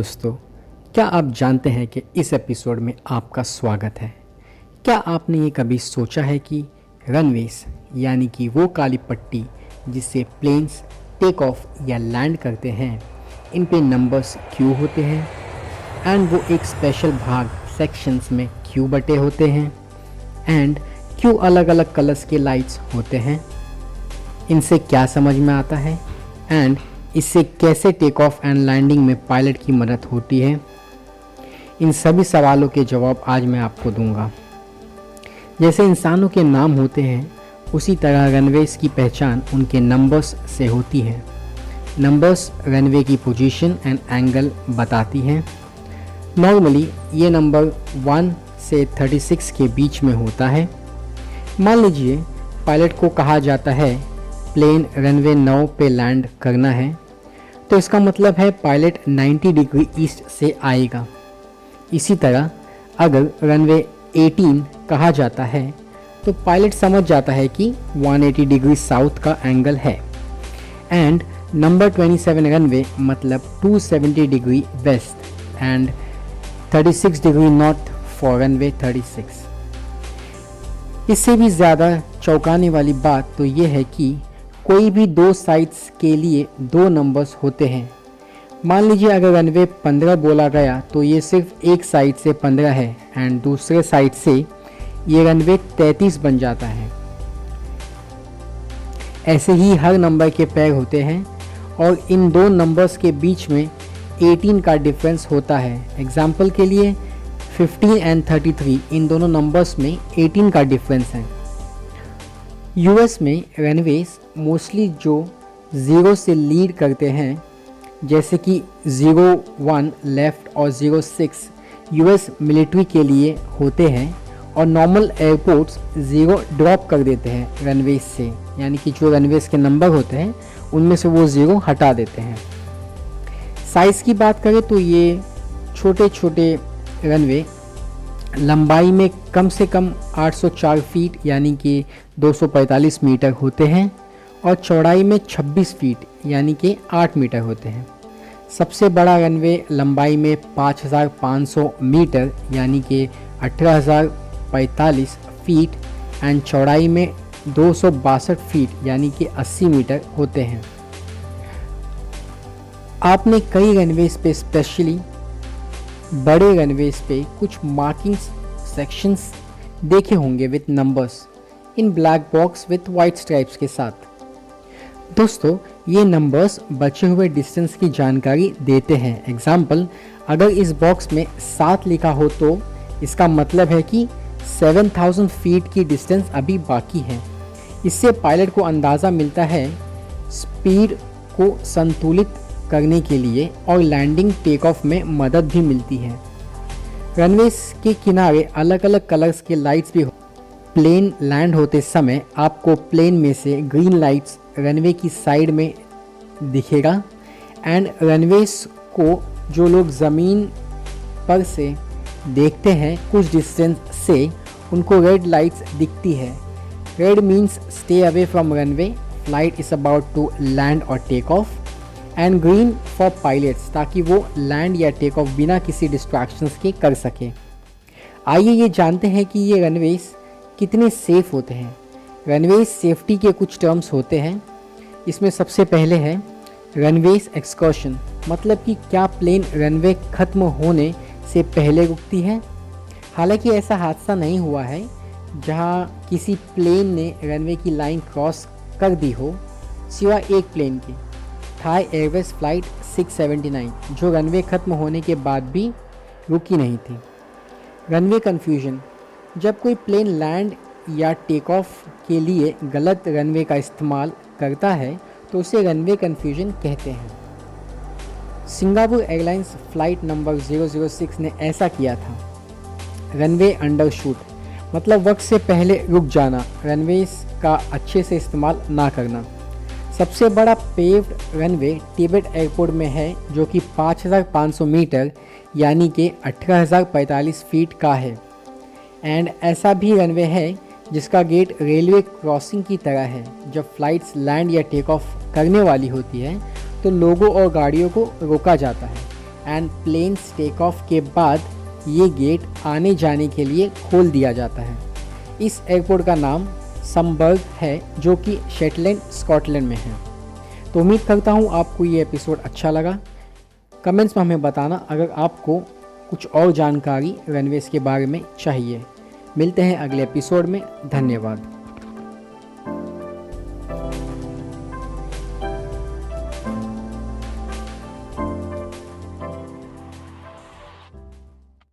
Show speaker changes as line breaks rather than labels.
दोस्तों, क्या आप जानते हैं कि इस एपिसोड में आपका स्वागत है। क्या आपने ये कभी सोचा है कि रनवेज यानी कि वो काली पट्टी जिससे प्लेन्स टेक ऑफ या लैंड करते हैं, इन पे नंबर्स क्यों होते हैं एंड वो एक स्पेशल भाग सेक्शंस में क्यों बटे होते हैं एंड क्यों अलग अलग कलर्स के लाइट्स होते हैं, इनसे क्या समझ में आता है एंड इससे कैसे टेक ऑफ एंड लैंडिंग में पायलट की मदद होती है। इन सभी सवालों के जवाब आज मैं आपको दूंगा। जैसे इंसानों के नाम होते हैं, उसी तरह रनवेज की पहचान उनके नंबर्स से होती है। नंबर्स रनवे की पोजीशन एंड एंगल बताती हैं। नॉर्मली ये नंबर 1 से 36 के बीच में होता है। मान लीजिए पायलट को कहा जाता है प्लेन रनवे 9 पे लैंड करना है, तो इसका मतलब है पायलट 90 डिग्री ईस्ट से आएगा। इसी तरह अगर रनवे 18 कहा जाता है तो पायलट समझ जाता है कि 180 डिग्री साउथ का एंगल है एंड नंबर 27 रनवे मतलब 270 degree west and 36 degree north for runway 36। इससे भी ज़्यादा चौंकाने वाली बात तो ये है कि कोई भी दो साइड्स के लिए दो नंबर्स होते हैं। मान लीजिए अगर रनवे 15 बोला गया तो ये सिर्फ एक साइड से 15 है एंड दूसरे साइड से ये रनवे 33 बन जाता है। ऐसे ही हर नंबर के पैर होते हैं और इन दो नंबर्स के बीच में 18 का डिफरेंस होता है। एग्जाम्पल के लिए 15 एंड 33, इन दोनों नंबर्स में 18 का डिफरेंस है। यूएस में रनवेज मोस्टली जो 0 से लीड करते हैं, जैसे कि 01 लेफ़्ट और 06 यूएस मिलिट्री के लिए होते हैं और नॉर्मल एयरपोर्ट्स 0 ड्रॉप कर देते हैं रनवेज से, यानी कि जो रनवेज के नंबर होते हैं उनमें से वो 0 हटा देते हैं। साइज़ की बात करें तो ये छोटे छोटे रनवे लंबाई में कम से कम 804 फीट यानी कि 245 मीटर होते हैं और चौड़ाई में 26 फीट यानी कि 8 मीटर होते हैं। सबसे बड़ा रनवे लंबाई में 5500 मीटर यानी कि 18045 फीट एंड चौड़ाई में 262 फीट यानी कि 80 मीटर होते हैं। आपने कई रनवेज पे, स्पेशली बड़े रनवेज पे, कुछ मार्किंग सेक्शंस देखे होंगे with numbers in black box with white stripes के साथ। दोस्तों, ये नंबर्स बचे हुए डिस्टेंस की जानकारी देते हैं। एग्जाम्पल, अगर इस बॉक्स में 7 लिखा हो तो इसका मतलब है कि 7000 फीट की डिस्टेंस अभी बाकी है। इससे पायलट को अंदाज़ा मिलता है स्पीड को संतुलित करने के लिए और लैंडिंग टेक ऑफ में मदद भी मिलती है। रनवेज के किनारे अलग अलग कलर्स के लाइट्स भी प्लेन लैंड होते समय आपको प्लेन में से ग्रीन लाइट्स रनवे की साइड में दिखेगा एंड रनवेज को जो लोग ज़मीन पर से देखते हैं कुछ डिस्टेंस से, उनको रेड लाइट्स दिखती है। Red means stay away from runway, flight is about to land और take off, and green for pilots ताकि वो लैंड या टेक ऑफ बिना किसी डिस्ट्रैक्शंस के कर सके। आइए ये जानते हैं कि ये रनवेज कितने सेफ़ होते हैं। रनवेज सेफ्टी के कुछ टर्म्स होते हैं। इसमें सबसे पहले है रनवेज एक्सकर्शन, मतलब कि क्या प्लेन रनवे ख़त्म होने से पहले रुकती है। हालांकि ऐसा हादसा नहीं हुआ है जहां किसी प्लेन ने रनवे की लाइन क्रॉस कर दी हो, सिवाय एक प्लेन के, थाई एयरवेज फ्लाइट 679, जो रनवे ख़त्म होने के बाद भी रुकी नहीं थी। रनवे कन्फ्यूजन, जब कोई प्लेन लैंड या टेक ऑफ के लिए गलत रनवे का इस्तेमाल करता है तो उसे रनवे कन्फ्यूजन कहते हैं। सिंगापुर एयरलाइंस फ्लाइट नंबर 006 ने ऐसा किया था। रनवे अंडरशूट, मतलब वक्त से पहले रुक जाना, रनवेज का अच्छे से इस्तेमाल ना करना। सबसे बड़ा पेव्ड रनवे तिब्बत एयरपोर्ट में है जो कि 5500 मीटर यानी कि 18045 फीट का है एंड ऐसा भी रनवे है जिसका गेट रेलवे क्रॉसिंग की तरह है। जब फ्लाइट्स लैंड या टेक ऑफ करने वाली होती है तो लोगों और गाड़ियों को रोका जाता है। एंड प्लेन्स टेक ऑफ के बाद ये गेट आने जाने के लिए खोल दिया जाता है। इस एयरपोर्ट का नाम समबर्ग है जो कि शेटलैंड स्कॉटलैंड में है। तो उम्मीद करता हूँ आपको ये एपिसोड अच्छा लगा। कमेंट्स में हमें बताना अगर आपको कुछ और जानकारी रनवेज के बारे में चाहिए। मिलते हैं अगले एपिसोड में। धन्यवाद।